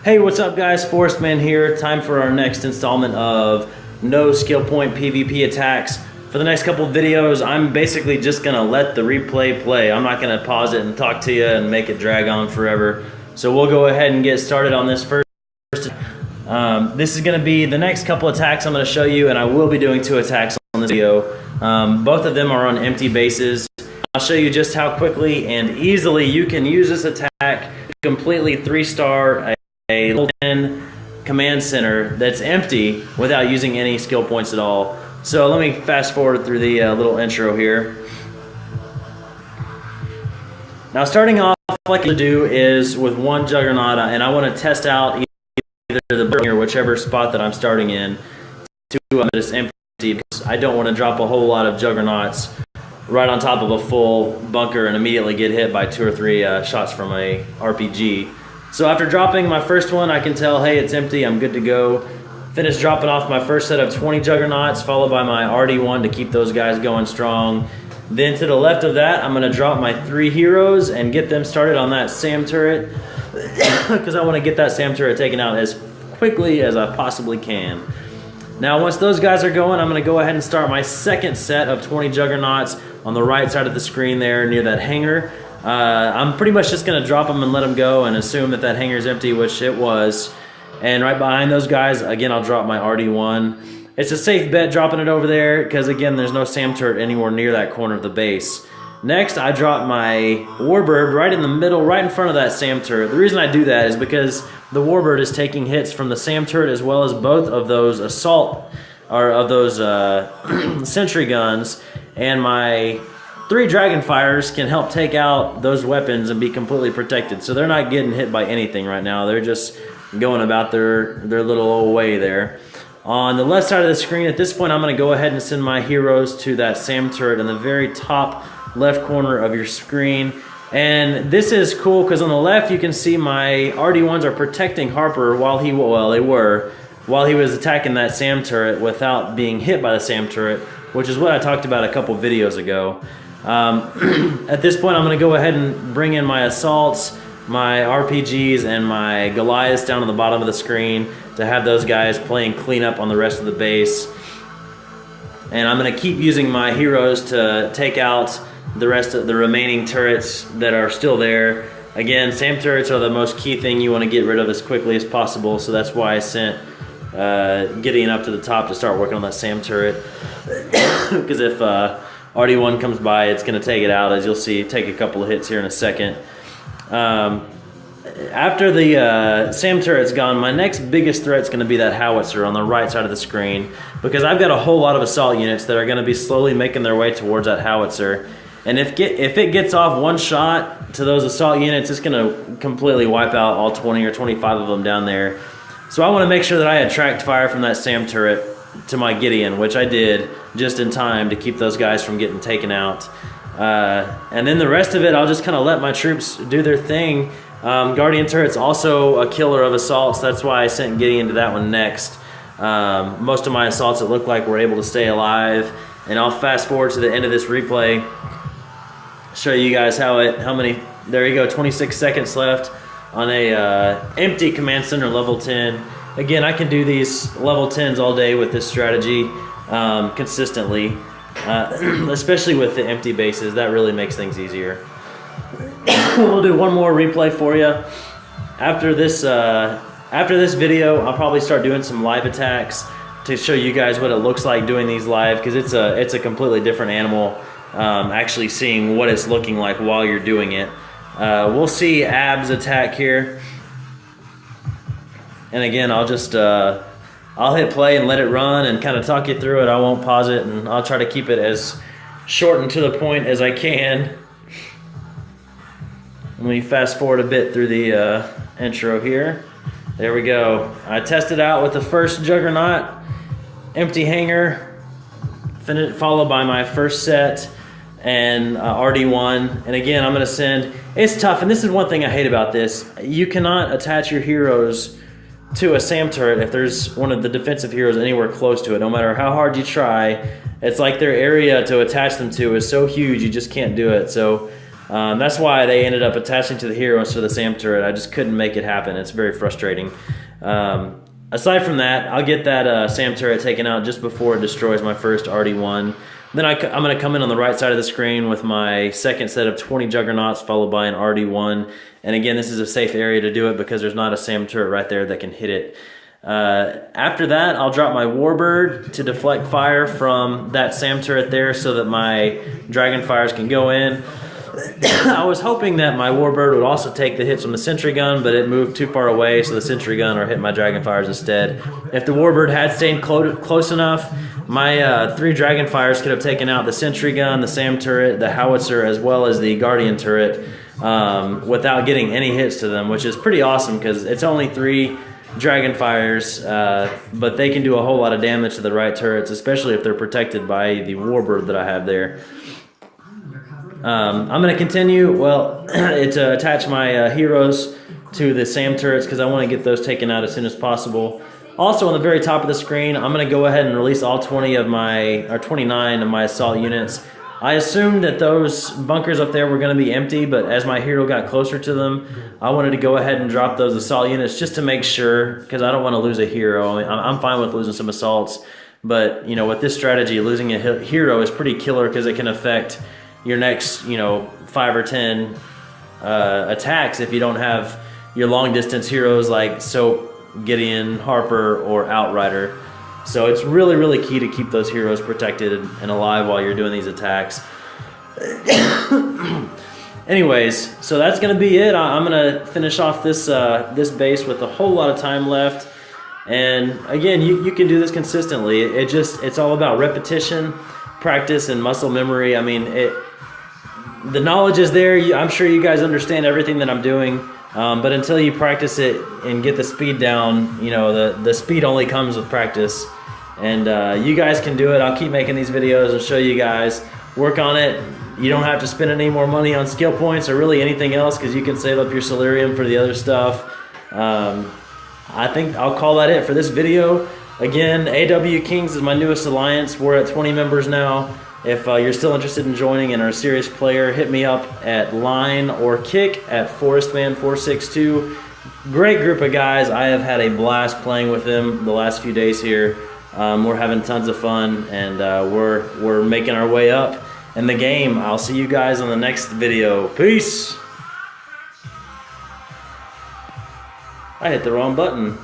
Hey, what's up guys? Forestman here. Time for our next installment of No Skill Point PvP Attacks. For the next couple of videos, I'm basically just gonna let the replay play. I'm not gonna pause it and talk to you and make it drag on forever. So we'll go ahead and get started on this first. This is gonna be the next couple attacks I'm gonna show you, and I will be doing 2 attacks on this video. Both of them are on empty bases. I'll show you just how quickly and easily you can use this attack to completely 3-star a level 10 command center that's empty without using any skill points at all. So let me fast forward through the little intro here. Now starting off, what I do is with 1 Juggernaut, and I want to test out either the or whichever spot that I'm starting in to this empty, because I don't want to drop a whole lot of Juggernauts right on top of a full bunker and immediately get hit by 2 or 3 shots from a RPG. So after dropping my first one, I can tell, hey, it's empty, I'm good to go. Finish dropping off my first set of 20 Juggernauts, followed by my RD1 to keep those guys going strong. Then to the left of that, I'm gonna drop my 3 heroes and get them started on that SAM turret, because I wanna get that SAM turret taken out as quickly as I possibly can. Now once those guys are going, I'm gonna go ahead and start my second set of 20 Juggernauts on the right side of the screen there near that hangar. I'm pretty much just going to drop them and let them go and assume that that hangar is empty, which it was. And right behind those guys, again, I'll drop my RD1. It's a safe bet dropping it over there because, again, there's no SAM turret anywhere near that corner of the base. Next, I drop my Warbird right in the middle, right in front of that SAM turret. The reason I do that is because the Warbird is taking hits from the SAM turret as well as both of those assault, or of those sentry guns, and my 3 Dragonfires can help take out those weapons and be completely protected. So they're not getting hit by anything right now. They're just going about their little old way there. On the left side of the screen, at this point, I'm going to go ahead and send my heroes to that SAM turret in the very top left corner of your screen. And this is cool because on the left, you can see my RD1s are protecting Harper while he was attacking that SAM turret without being hit by the SAM turret, which is what I talked about a couple videos ago. At this point, I'm going to go ahead and bring in my assaults, my RPGs, and my Goliaths down on the bottom of the screen to have those guys playing cleanup on the rest of the base. And I'm going to keep using my heroes to take out the rest of the remaining turrets that are still there. Again, SAM turrets are the most key thing you want to get rid of as quickly as possible, so that's why I sent Gideon up to the top to start working on that SAM turret. Because if RD1 comes by, it's going to take it out, as you'll see, take a couple of hits here in a second. After the SAM turret's gone, my next biggest threat's going to be that howitzer on the right side of the screen, because I've got a whole lot of assault units that are going to be slowly making their way towards that howitzer. And if it gets off 1 shot to those assault units, it's going to completely wipe out all 20 or 25 of them down there. So I want to make sure that I attract fire from that SAM turret to my Gideon, which I did just in time to keep those guys from getting taken out. And then the rest of it, I'll just kind of let my troops do their thing. Guardian turret's also a killer of assaults. That's why I sent Gideon to that one next. Most of my assaults, it looked like, were able to stay alive. And I'll fast forward to the end of this replay, show you guys how many, there you go, 26 seconds left on a empty command center level 10. Again, I can do these level 10s all day with this strategy consistently, especially with the empty bases. That really makes things easier. We'll do one more replay for you. After this video, I'll probably start doing some live attacks to show you guys what it looks like doing these live, because it's a completely different animal. Actually seeing what it's looking like while you're doing it. We'll see Ab's attack here. And again, I'll just I'll hit play and let it run and kind of talk you through it. I won't pause it, and I'll try to keep it as short and to the point as I can. Let me fast forward a bit through the intro here. There we go. I tested out with the first Juggernaut, empty hangar, followed by my first set and RD1. And again, I'm going to send, it's tough, and this is one thing I hate about this. You cannot attach your heroes to a SAM turret if there's one of the defensive heroes anywhere close to it. No matter how hard you try, it's like their area to attach them to is so huge you just can't do it. So That's why they ended up attaching to the hero instead of the SAM turret. I just couldn't make it happen. It's very frustrating. Aside from that, I'll get that SAM turret taken out just before it destroys my first RD1. Then I'm going to come in on the right side of the screen with my second set of 20 Juggernauts followed by an RD1. And again, this is a safe area to do it because there's not a SAM turret right there that can hit it. After that, I'll drop my Warbird to deflect fire from that SAM turret there so that my Dragonfires can go in. I was hoping that my Warbird would also take the hits from the Sentry Gun, but it moved too far away, so the Sentry Gun are hitting my Dragonfires instead. If the Warbird had stayed close enough, my 3 Dragonfires could have taken out the Sentry Gun, the SAM turret, the Howitzer, as well as the Guardian turret without getting any hits to them, which is pretty awesome because it's only 3 Dragonfires, but they can do a whole lot of damage to the right turrets, especially if they're protected by the Warbird that I have there. I'm going to continue, to attach my heroes to the SAM turrets because I want to get those taken out as soon as possible. Also, on the very top of the screen, I'm going to go ahead and release all 29 of my assault units. I assumed that those bunkers up there were going to be empty, but as my hero got closer to them, I wanted to go ahead and drop those assault units just to make sure, because I don't want to lose a hero. I mean, I'm fine with losing some assaults, but with this strategy, losing a hero is pretty killer because it can affect your next 5 or 10 attacks if you don't have your long distance heroes like Soap, Gideon, Harper, or Outrider. So it's really, really key to keep those heroes protected and alive while you're doing these attacks. Anyways, so that's going to be it. I'm going to finish off this base with a whole lot of time left. And again, you can do this consistently. It's all about repetition, practice, and muscle memory. I mean, the knowledge is there. I'm sure you guys understand everything that I'm doing. But until you practice it and get the speed down, the speed only comes with practice. And you guys can do it. I'll keep making these videos and show you guys. Work on it. You don't have to spend any more money on skill points or really anything else because you can save up your Solarium for the other stuff. I think I'll call that it for this video. Again, AW Kings is my newest alliance. We're at 20 members now. If you're still interested in joining and are a serious player, hit me up at Line or Kick at ForestMan462. Great group of guys. I have had a blast playing with them the last few days here. We're having tons of fun, and we're making our way up in the game. I'll see you guys on the next video. Peace! I hit the wrong button.